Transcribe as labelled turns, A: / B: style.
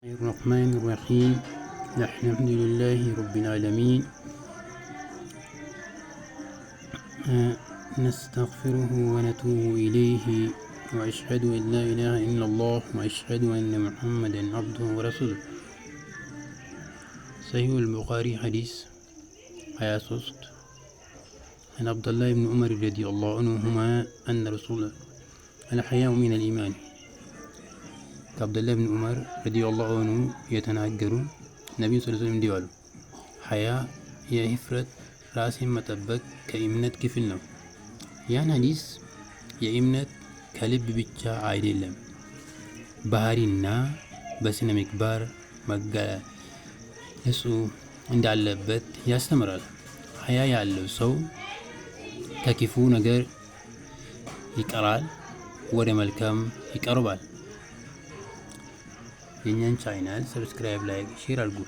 A: الرحمن الرحيم. الحمد لله رب العالمين. نستغفره ونتوب إليه وأشهد أن لا إله إلا الله وأشهد أن محمدا عبده ورسوله. صحيح البخاري حديث 23 عن عبد الله بن عمر رضي الله عنهما أن رسول الحياء من الإيمان. ከአብደላህ ብን ዑመር ረዲየላሁ ዐንሁ የተናገሩ ነቢዩ ሰለላሁ ዐለይሂ ወሰለም እንዲህ አሉ። ሀያ የኢፍረት ራስን መጠበቅ ከእምነት ክፍል ነው። ያን ሐዲስ የእምነት ከልብ ብቻ አይደለም ባህሪና በስነ ምግባር መገለጹ እንዳለበት ያስተምራል። ሀያ ያለው ሰው ከክፉ ነገር ይቀራል፣ ወደ መልካም ይቀርባል። የኛን ቻናል ሰብስክራይብ፣ ላይክ፣ ሼር አድርጉ።